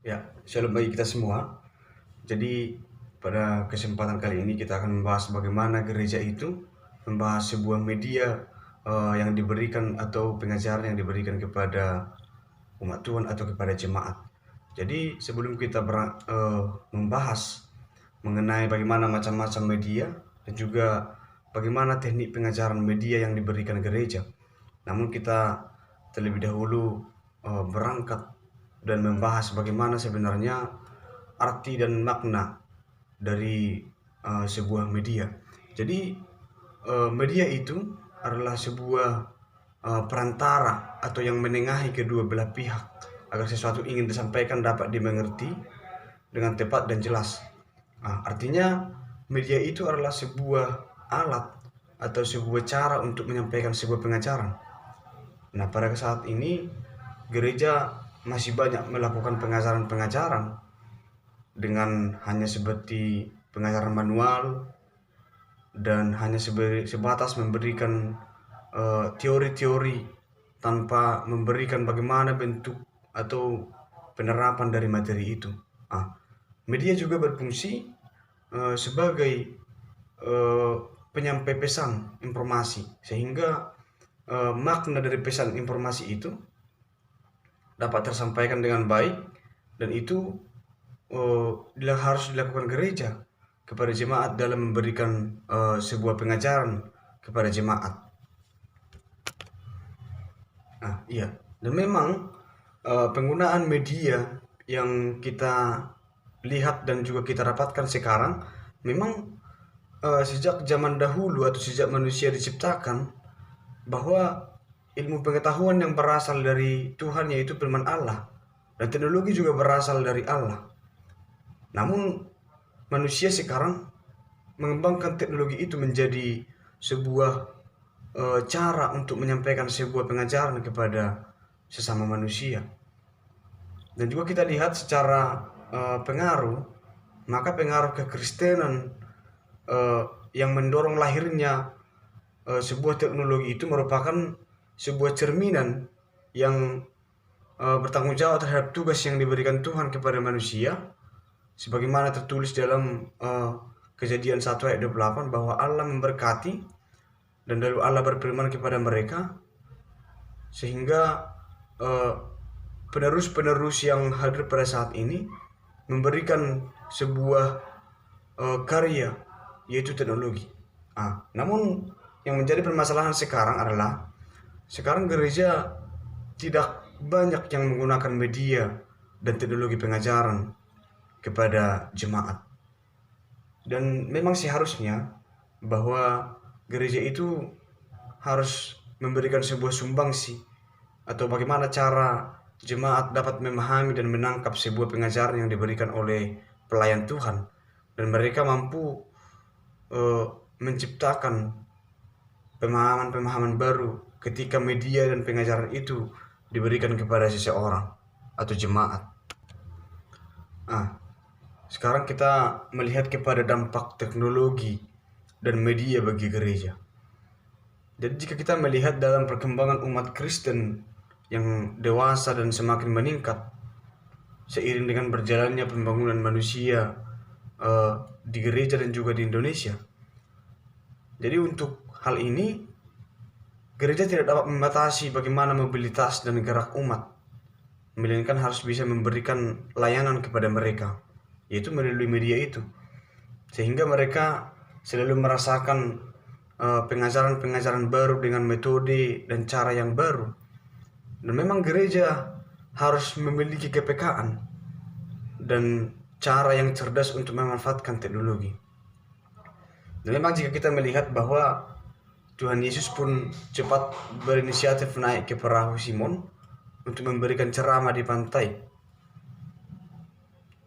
Ya, shalom bagi kita semua. Jadi pada kesempatan kali ini kita akan membahas bagaimana gereja itu membahas sebuah media yang diberikan atau pengajaran yang diberikan kepada umat Tuhan atau kepada jemaat. Jadi sebelum kita membahas mengenai bagaimana macam-macam media dan juga bagaimana teknik pengajaran media yang diberikan gereja, namun kita terlebih dahulu berangkat dan membahas bagaimana sebenarnya arti dan makna dari sebuah media. Jadi media itu adalah sebuah perantara atau yang menengahi kedua belah pihak agar sesuatu ingin disampaikan dapat dimengerti dengan tepat dan jelas. Artinya media itu adalah sebuah alat atau sebuah cara untuk menyampaikan sebuah pengajaran. Nah, pada saat ini gereja masih banyak melakukan pengajaran-pengajaran dengan hanya seperti pengajaran manual dan hanya sebatas memberikan teori-teori tanpa memberikan bagaimana bentuk atau penerapan dari materi itu. Media juga berfungsi sebagai penyampai pesan informasi, sehingga makna dari pesan informasi itu dapat tersampaikan dengan baik, dan itu harus dilakukan gereja kepada jemaat dalam memberikan sebuah pengajaran kepada jemaat. Iya, dan memang penggunaan media yang kita lihat dan juga kita dapatkan sekarang memang sejak zaman dahulu atau sejak manusia diciptakan, bahwa ilmu pengetahuan yang berasal dari Tuhan yaitu firman Allah, dan teknologi juga berasal dari Allah. Namun manusia sekarang mengembangkan teknologi itu menjadi sebuah cara untuk menyampaikan sebuah pengajaran kepada sesama manusia. Dan juga kita lihat secara pengaruh, maka pengaruh kekristenan yang mendorong lahirnya sebuah teknologi itu merupakan sebuah cerminan yang bertanggung jawab terhadap tugas yang diberikan Tuhan kepada manusia, sebagaimana tertulis dalam Kejadian 1 ayat 28 bahwa Allah memberkati, dan lalu Allah berfirman kepada mereka, sehingga penerus-penerus yang hadir pada saat ini memberikan sebuah karya, yaitu teknologi. Namun yang menjadi permasalahan sekarang adalah sekarang gereja tidak banyak yang menggunakan media dan teknologi pengajaran kepada jemaat. Dan memang seharusnya bahwa gereja itu harus memberikan sebuah sumbangsi atau bagaimana cara jemaat dapat memahami dan menangkap sebuah pengajaran yang diberikan oleh pelayan Tuhan, dan mereka mampu menciptakan pemahaman-pemahaman baru ketika media dan pengajaran itu diberikan kepada seseorang atau jemaat. Sekarang kita melihat kepada dampak teknologi dan media bagi gereja. Jadi jika kita melihat dalam perkembangan umat Kristen yang dewasa dan semakin meningkat seiring dengan berjalannya pembangunan manusia di gereja dan juga di Indonesia. Jadi untuk hal ini, gereja tidak dapat membatasi bagaimana mobilitas dan gerak umat, melainkan harus bisa memberikan layanan kepada mereka, yaitu melalui media itu, sehingga mereka selalu merasakan pengajaran-pengajaran baru dengan metode dan cara yang baru. Dan memang gereja harus memiliki kepekaan dan cara yang cerdas untuk memanfaatkan teknologi. Dan memang jika kita melihat bahwa Tuhan Yesus pun cepat berinisiatif naik ke perahu Simon untuk memberikan ceramah di pantai.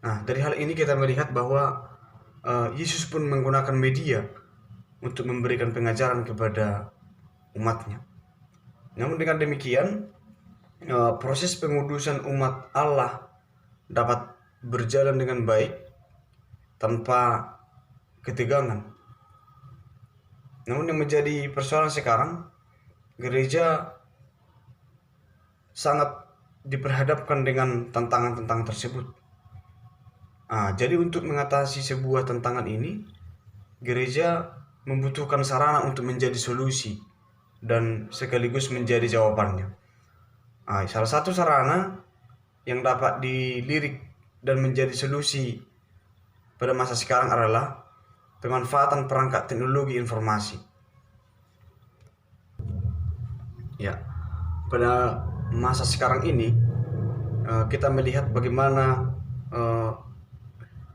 Dari hal ini kita melihat bahwa Yesus pun menggunakan media untuk memberikan pengajaran kepada umatnya. Namun dengan demikian, proses pengudusan umat Allah dapat berjalan dengan baik tanpa ketegangan. Namun yang menjadi persoalan sekarang, gereja sangat diperhadapkan dengan tantangan-tantangan tersebut. Jadi untuk mengatasi sebuah tantangan ini, gereja membutuhkan sarana untuk menjadi solusi dan sekaligus menjadi jawabannya. Salah satu sarana yang dapat dilirik dan menjadi solusi pada masa sekarang adalah pemanfaatan perangkat teknologi informasi. Ya, pada masa sekarang ini kita melihat bagaimana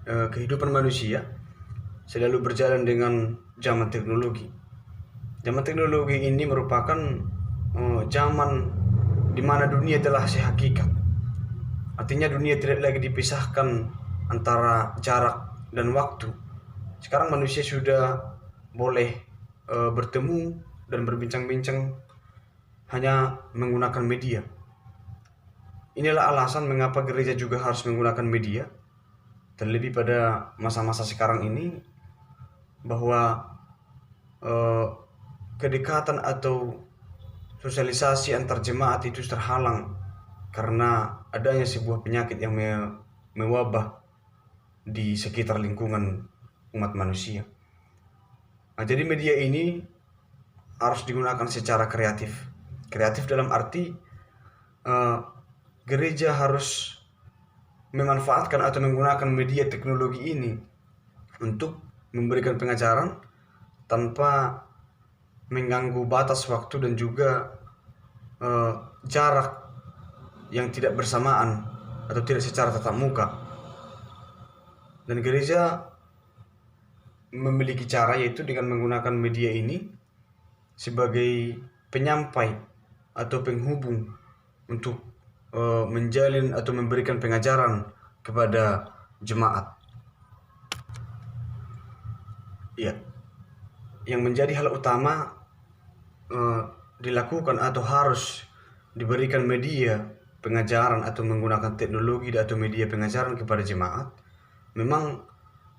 kehidupan manusia selalu berjalan dengan zaman teknologi. Zaman teknologi ini merupakan zaman di mana dunia telah sehakikat. Artinya dunia tidak lagi dipisahkan antara jarak dan waktu. Sekarang manusia sudah boleh bertemu dan berbincang-bincang hanya menggunakan media. Inilah alasan mengapa gereja juga harus menggunakan media, terlebih pada masa-masa sekarang ini, bahwa kedekatan atau sosialisasi antar jemaat itu terhalang karena adanya sebuah penyakit yang mewabah di sekitar lingkungan umat manusia. Jadi media ini harus digunakan secara kreatif. Kreatif dalam arti gereja harus memanfaatkan atau menggunakan media teknologi ini untuk memberikan pengajaran tanpa mengganggu batas waktu dan juga jarak yang tidak bersamaan atau tidak secara tatap muka. Dan gereja memiliki cara, yaitu dengan menggunakan media ini sebagai penyampai atau penghubung untuk menjalin atau memberikan pengajaran kepada jemaat. Ya, yang menjadi hal utama dilakukan atau harus diberikan media pengajaran atau menggunakan teknologi atau media pengajaran kepada jemaat, memang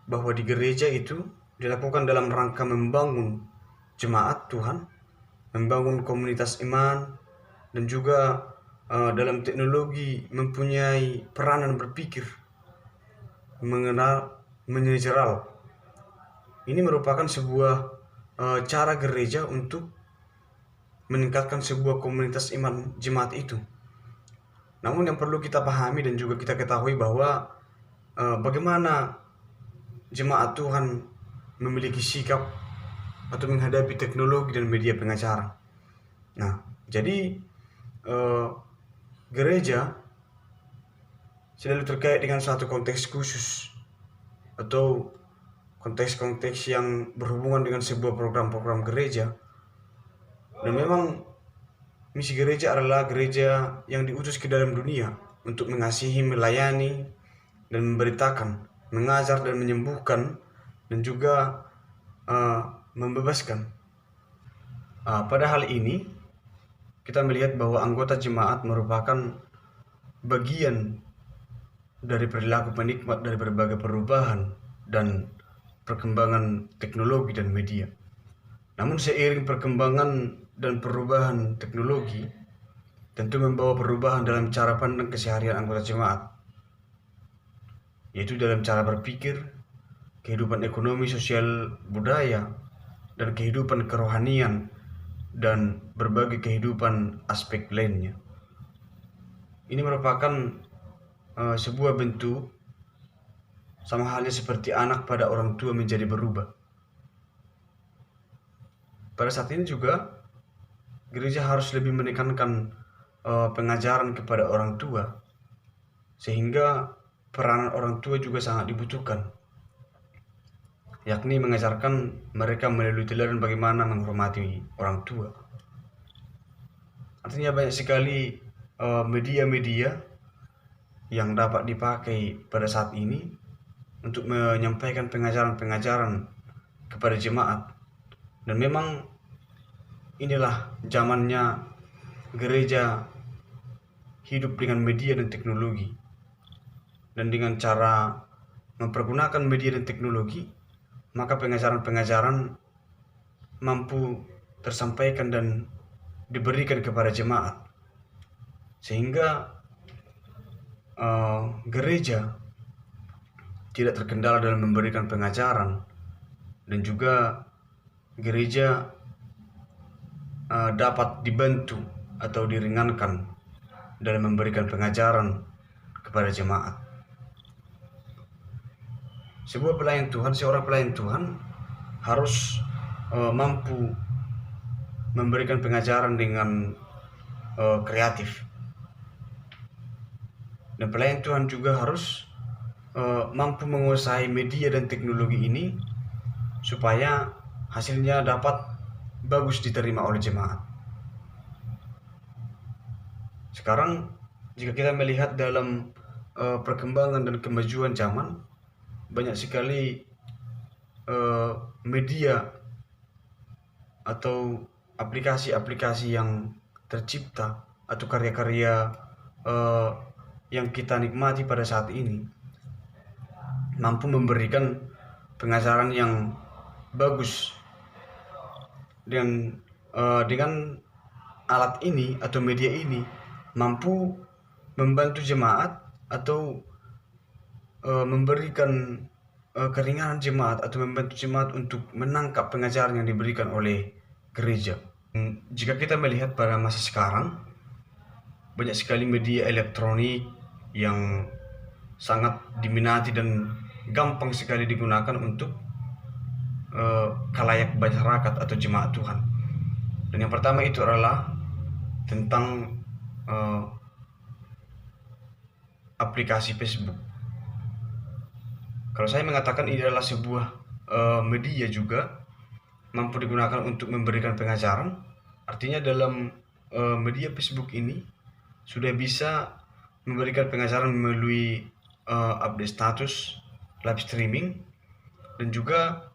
bahwa di gereja itu dilakukan dalam rangka membangun jemaat Tuhan, membangun komunitas iman, dan juga dalam teknologi mempunyai peranan berpikir, mengenal, menyejeral. Ini merupakan sebuah cara gereja untuk meningkatkan sebuah komunitas iman jemaat itu. Namun yang perlu kita pahami dan juga kita ketahui bahwa bagaimana jemaat Tuhan memiliki sikap atau menghadapi teknologi dan media pengajaran. Jadi gereja selalu terkait dengan suatu konteks khusus atau konteks-konteks yang berhubungan dengan sebuah program-program gereja. Dan memang misi gereja adalah gereja yang diutus ke dalam dunia untuk mengasihi, melayani, dan memberitakan, mengajar dan menyembuhkan, dan juga membebaskan. Pada hal ini, kita melihat bahwa anggota jemaat merupakan bagian dari perilaku penikmat dari berbagai perubahan dan perkembangan teknologi dan media. Namun seiring perkembangan dan perubahan teknologi tentu membawa perubahan dalam cara pandang keseharian anggota jemaat, yaitu dalam cara berpikir, kehidupan ekonomi, sosial, budaya, dan kehidupan kerohanian, dan berbagai kehidupan aspek lainnya. Ini merupakan sebuah bentuk sama halnya seperti anak pada orang tua menjadi berubah. Pada saat ini juga gereja harus lebih menekankan pengajaran kepada orang tua, sehingga peranan orang tua juga sangat dibutuhkan, yakni mengajarkan mereka melalui teladan bagaimana menghormati orang tua. Artinya banyak sekali media-media yang dapat dipakai pada saat ini untuk menyampaikan pengajaran-pengajaran kepada jemaat. Dan memang inilah zamannya gereja hidup dengan media dan teknologi. Dan dengan cara mempergunakan media dan teknologi, maka pengajaran-pengajaran mampu tersampaikan dan diberikan kepada jemaat. Sehingga gereja tidak terkendala dalam memberikan pengajaran, dan juga gereja dapat dibantu atau diringankan dalam memberikan pengajaran kepada jemaat. Seorang pelayan Tuhan harus mampu memberikan pengajaran dengan kreatif. Dan pelayan Tuhan juga harus mampu menguasai media dan teknologi ini supaya hasilnya dapat bagus diterima oleh jemaat. Sekarang jika kita melihat dalam perkembangan dan kemajuan zaman, banyak sekali media atau aplikasi-aplikasi yang tercipta atau karya-karya yang kita nikmati pada saat ini mampu memberikan pengajaran yang bagus, dan dengan alat ini atau media ini mampu membantu jemaat atau memberikan keringanan jemaat atau membantu jemaat untuk menangkap pengajaran yang diberikan oleh gereja. Jika kita melihat pada masa sekarang, banyak sekali media elektronik yang sangat diminati dan gampang sekali digunakan untuk khalayak masyarakat atau jemaat Tuhan. Dan yang pertama itu adalah tentang aplikasi Facebook. Kalau saya mengatakan ini adalah sebuah media juga mampu digunakan untuk memberikan pengajaran, artinya dalam media Facebook ini sudah bisa memberikan pengajaran melalui update status, live streaming, dan juga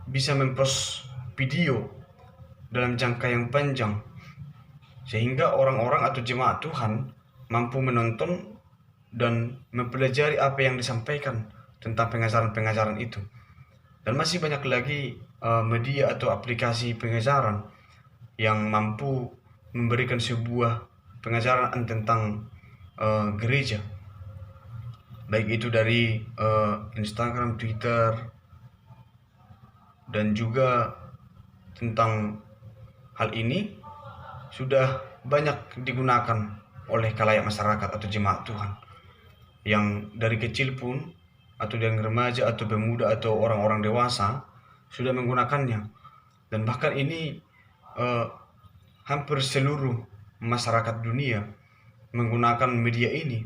bisa mempost video dalam jangka yang panjang, sehingga orang-orang atau jemaat Tuhan mampu menonton dan mempelajari apa yang disampaikan tentang pengajaran-pengajaran itu. Dan masih banyak lagi media atau aplikasi pengajaran yang mampu memberikan sebuah pengajaran tentang gereja, baik itu dari Instagram, Twitter, dan juga tentang hal ini sudah banyak digunakan oleh khalayak masyarakat atau jemaat Tuhan, yang dari kecil pun atau yang remaja atau pemuda atau orang-orang dewasa sudah menggunakannya. Dan bahkan ini hampir seluruh masyarakat dunia menggunakan media ini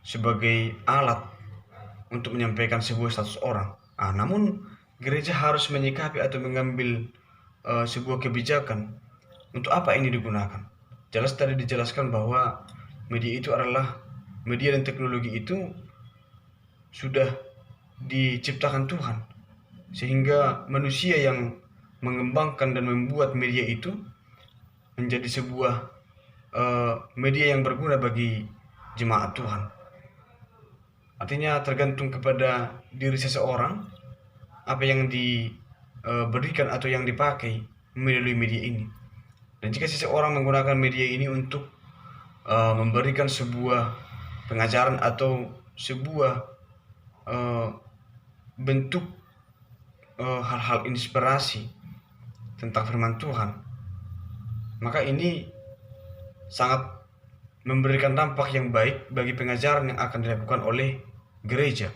sebagai alat untuk menyampaikan sebuah status orang. Namun gereja harus menyikapi atau mengambil sebuah kebijakan untuk apa ini digunakan. Jelas tadi dijelaskan bahwa media itu adalah media dan teknologi itu sudah diciptakan Tuhan, sehingga manusia yang mengembangkan dan membuat media itu menjadi sebuah media yang berguna bagi jemaat Tuhan. Artinya tergantung kepada diri seseorang apa yang diberikan atau yang dipakai melalui media ini. Dan jika seseorang menggunakan media ini untuk memberikan sebuah pengajaran atau sebuah bentuk hal-hal inspirasi tentang firman Tuhan, maka ini sangat memberikan dampak yang baik bagi pengajaran yang akan dilakukan oleh gereja.